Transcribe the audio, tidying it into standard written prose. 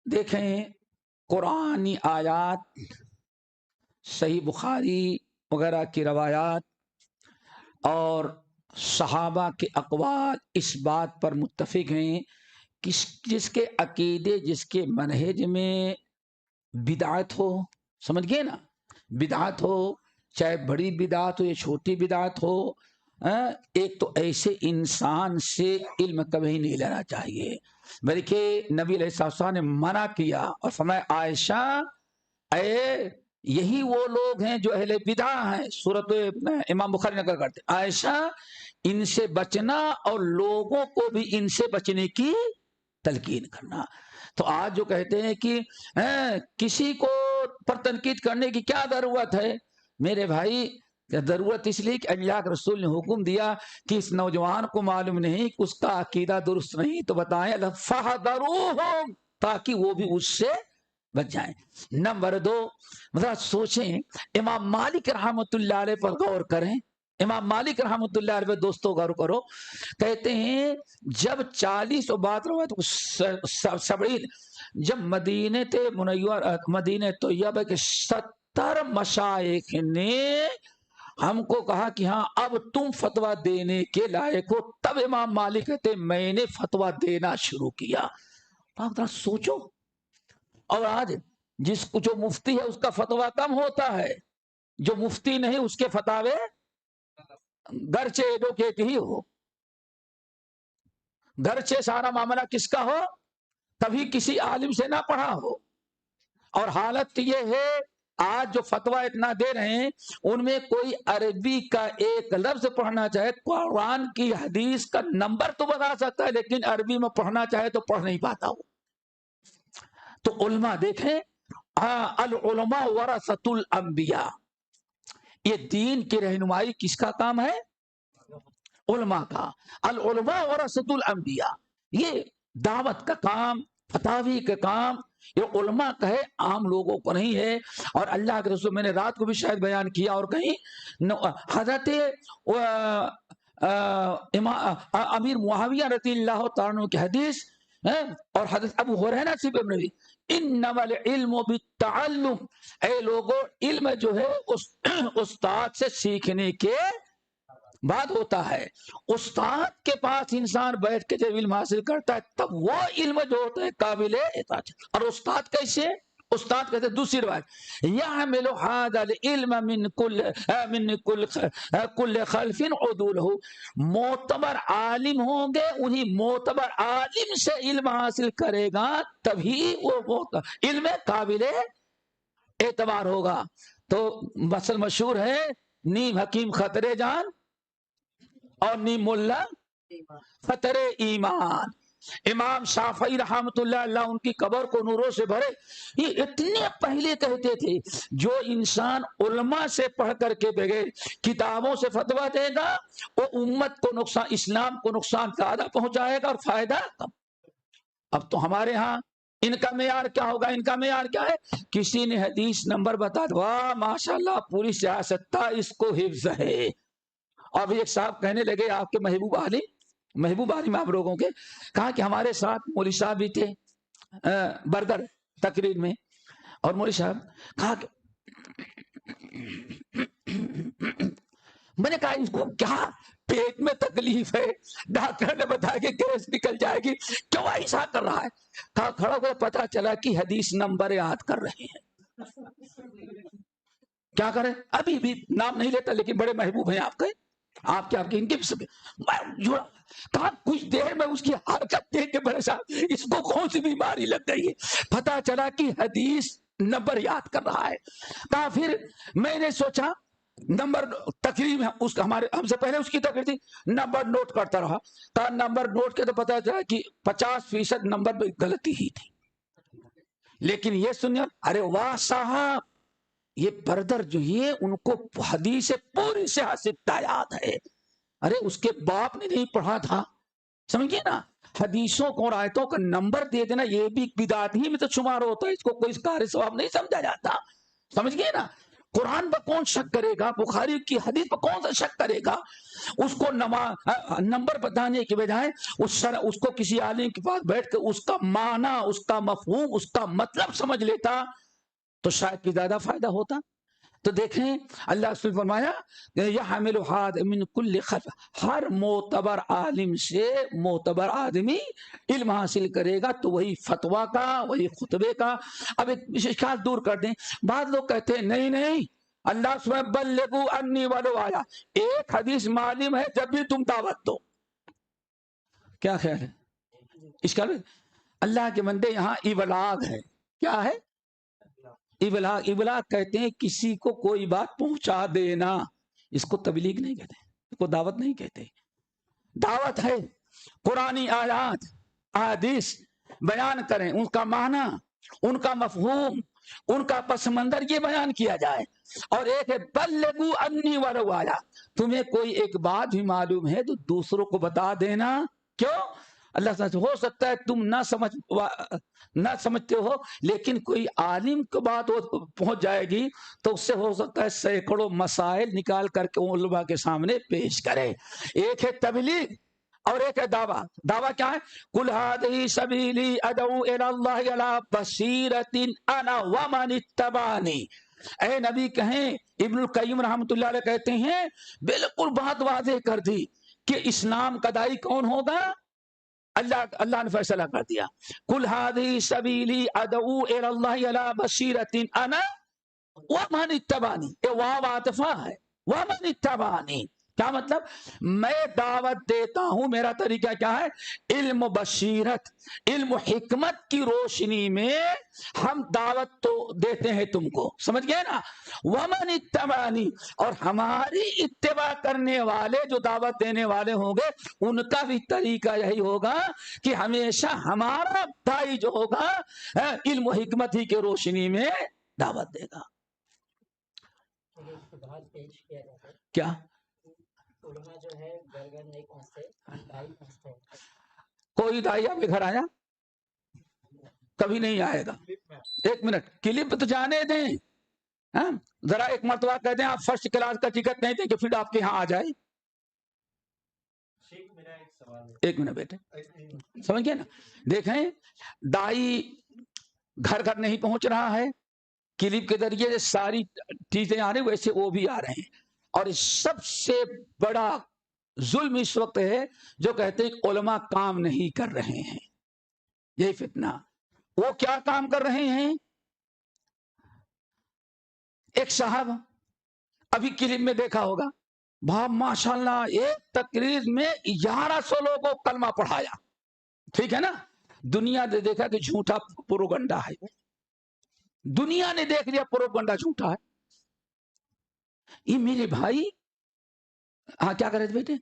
देखें कुरानी आयात, सही बुखारी वगैरह की रवायात और सहाबा के अक़वाल इस बात पर मुत्तफ़िक हैं कि जिसके अकीदे, जिसके मनहज में बिदात हो, समझ गए ना, बिदात हो, चाहे बड़ी बिदात हो या छोटी बिदात हो, एक तो ऐसे इंसान से इल्म कभी नहीं लेना चाहिए, बल्कि नबी अलैहिस्सलाम ने मना किया और फरमाया आयशा, यही वो लोग हैं जो अहले बिदा हैं, सूरत इमाम बुखारी नकल करते, आयशा इनसे बचना और लोगों को भी इनसे बचने की तलकीन करना। तो आज जो कहते हैं कि किसी को पर तनकीद करने की क्या जरूरत है, मेरे भाई जरूरत इसलिए कि अल्लाह के रसूल ने हुक्म दिया कि इस नौजवान को मालूम नहीं कि उसका अकीदा दुरुस्त नहीं, तो बताएं फहदरूहुम, ताकि वो भी उससे बच जाए। नंबर 2, मतलब सोचें, इमाम मालिक रहमतुल्लाह अलैह पर गौर करें, इमाम मालिक रहमतुल्लाह अलैह पर दोस्तों गौर करो, कहते हैं जब 40 बात सबरीन, जब मदीने ते मुनव्वर मदीने तैयबा के 70 मशाइख ने हमको कहा कि हाँ अब तुम फतवा देने के लायक हो, तब इमाम मालिक कहते मैंने फतवा देना शुरू किया। आप जरा सोचो, और आज जिसको जो मुफ्ती है उसका फतवा कम होता है, जो मुफ्ती नहीं उसके फतावे गरचे एडवोकेट ही हो, गरचे सारा मामला किसका हो, कभी किसी आलिम से ना पढ़ा हो। और हालत ये है आज जो फतवा इतना दे रहे हैं उनमें कोई अरबी का एक लफ्ज पढ़ना चाहे, कुरान की हदीस का नंबर तो बता सकता है, लेकिन अरबी में पढ़ना चाहे तो पढ़ नहीं पाता हो। तो उलमा देखें, अल उलमा वरसतुल अंबिया, ये दीन की रहनुमाई किसका काम है, उलमा का। अल उलमा वरसतुल अंबिया, ये दावत का काम, फतावी का काम ये उलमा का है, आम लोगों को नहीं है। और अल्लाह के रसूल, मैंने रात को भी शायद बयान किया और कहीं, हजरत अमीर मुआविया रज़ियल्लाहु तआला अन्हु की हदीस है, और हजरत अबू हुरैरा से भी नबी, इन्नमल इल्मु बित्तअल्लुम, ऐ लोगों इल्म जो है उस उस्ताद से सीखने के बाद होता है। उस्ताद के पास इंसान बैठ के जब इल्म हासिल करता है तब वो इल्म जो होता है काबिले इताअत। और उस्ताद कैसे, उस्ताद कहते दूसरी बात, यहमिलु हादल इल्म मिन कुल खल्फिन उदूलहु, मोतबर आलिम होंगे, उन्हीं मोतबर आलिम से इल्म हासिल करेगा तभी वो इल्म काबिले एतबार होगा। तो मसल मशहूर है, नीम हकीम खतरे जान और नीम मुल्ला खतरे ईमान। इमाम शाफई रहमतुल्लाह अलैह उनकी कब्र को नूरों से भरे, ये इतने पहले कहते थे जो इंसान उलमा से पढ़ करके बगैर किताबों से फतवा देगा वो उम्मत को नुकसान, इस्लाम को नुकसान ज्यादा पहुंचाएगा और फायदा कम। अब तो हमारे यहाँ इनका मेयार क्या होगा, इनका मेयार क्या है, किसी ने हदीस नंबर बता दो, वाह माशाल्लाह पूरी सियासत इसको हिफ्ज है। अब एक साहब कहने लगे आपके महबूब आलिम आप लोगों के, कहा कि हमारे साथ मौलवी साहब भी थे बरदर तकरीर में, और मौलवी साहब कहा कि मैंने कहा इसको क्या पेट में तकलीफ है, डॉक्टर ने बताया कि गैस निकल जाएगी, क्यों ऐसा कर रहा है, कहा खड़ा होकर पता चला कि हदीस नंबर याद कर रहे हैं। क्या करें, अभी भी नाम नहीं लेता लेकिन बड़े महबूब हैं आपके, आपके इनके कहा कुछ देर में उसकी हरकत देख के परेशान, इसको कौन सी बीमारी लग गई है, पता चला कि हदीस नंबर याद कर रहा है। कहा फिर मैंने सोचा नंबर तकरीब है उसका, हमारे हमसे पहले उसकी तकरीब थी, नंबर नोट करता रहा, कहा नंबर नोट के तो पता चला कि 50% नंबर में गलती ही थी। लेकिन ये सुनिए, अरे वाह साहब, ये बरदर जो ये उनको हदीस पूरी से याद है, अरे उसके बाप ने नहीं पढ़ा था, समझिए ना, हदीसों को और आयतों का नंबर दे देना ये भी बिदात ही में तो शुमार होता है, इसको कोई कार्य सवाब नहीं समझा जाता, समझ गए ना। قرآن پر کون شک کرے گا؟ بخاری کی حدیث پر کون سا شک کرے گا؟ اس کو نمبر بتانے کی بجائے اس کو کسی عالم کے پاس بیٹھ کے اس کا معنی، اس کا مفہوم، اس کا مطلب سمجھ لیتا تو شاید کہ زیادہ فائدہ ہوتا۔ تو دیکھیں اللہ رسول فرمایا یحمل هذا من کل خلف، ہر معتبر عالم سے معتبر آدمی علم حاصل کرے گا تو وہی فتویٰ کا، وہی خطبے کا۔ اب ایک اشکال دور کر دیں، بعض لوگ کہتے ہیں نہیں اللہ سبحانہ بلغوا انی ولو آیا، ایک حدیث معلوم ہے جب بھی تم دعوت دو۔ کیا خیال ہے؟ اشکال اللہ کے بندے یہاں ابلاغ ہے، کیا ہے؟ ابلاغ کہتے ہیں کسی کو کوئی بات پہنچا دینا، اس کو تبلیغ نہیں کہتے، اس کو دعوت نہیں کہتے۔ دعوت ہے قرآنی آیات احادیث بیان کریں، ان کا معنی، ان کا مفہوم، ان کا پس منظر یہ بیان کیا جائے۔ اور ایک ہے بلغوا انی ولو آیا، تمہیں کوئی ایک بات بھی معلوم ہے تو دوسروں کو بتا دینا۔ کیوں؟ اللہ تعالیٰ ہو سکتا ہے تم نہ سمجھتے ہو، لیکن کوئی عالم کی بات پہنچ جائے گی تو اس سے ہو سکتا ہے سینکڑوں مسائل نکال کر کے علماء کے سامنے پیش کرے۔ ایک ہے تبلیغ اور ایک ہے دعویٰ۔ دعویٰ کیا ہے؟ قل هذه سبیلی ادعو الی اللہ علی بصیرۃ انا ومن اتبعنی۔ اے نبی کہیں، ابن القیم رحمۃ اللہ علیہ کہتے ہیں بالکل بات واضح کر دی کہ اسلام کا داعی کون ہوگا؟ اللہ نے فیصلہ کر دیا، قل هذه سبیلی ادعو الی اللہ علی بصیرۃ انا ومن اتبعنی، یہ واو عاطفہ ہے، ومن اتبعنی کیا مطلب؟ میں دعوت دیتا ہوں، میرا طریقہ کیا ہے؟ علم و بصیرت، علم و حکمت کی روشنی میں ہم دعوت تو دیتے ہیں تم کو، سمجھ گئے نا؟ ومن اتبعنی، اور ہماری اتباع کرنے والے جو دعوت دینے والے ہوں گے ان کا بھی طریقہ یہی ہوگا کہ ہمیشہ ہمارا داعی جو ہوگا علم و حکمت ہی کے روشنی میں دعوت دے گا۔ کیا علماء جو ہے گھر نہیں پہنچتے، دائی پہنچتے ہیں۔ کوئی دائی آپ کے گھر آیا؟ کبھی نہیں آئے گا۔ ایک منٹ، کلپ تو جانے دیں، ذرا ایک مرتبہ کہہ دیں آپ فرسٹ کلاس کا ٹکٹ نہیں دیں کہ پھر آپ کے یہاں آ جائے۔ ایک منٹ بیٹے، سمجھ گئے نا؟ دیکھیں دائی گھر گھر نہیں پہنچ رہا ہے، کلپ کے ذریعے ساری چیزیں آ رہی، ویسے وہ بھی آ رہے ہیں۔ اور سب سے بڑا ظلم اس وقت ہے جو کہتے ہیں کہ علماء کام نہیں کر رہے ہیں، یہی فتنہ۔ وہ کیا کام کر رہے ہیں؟ ایک صاحب ابھی کلپ میں دیکھا ہوگا، بھائی ماشاءاللہ ایک تقریر میں 1100 لوگوں کو کلمہ پڑھایا، ٹھیک ہے نا؟ دنیا نے دیکھا کہ جھوٹا پروگنڈا ہے، دنیا نے دیکھ لیا پروگنڈا جھوٹا ہے۔ یہ میرے بھائی، ہاں کیا کرے تھے بیٹے؟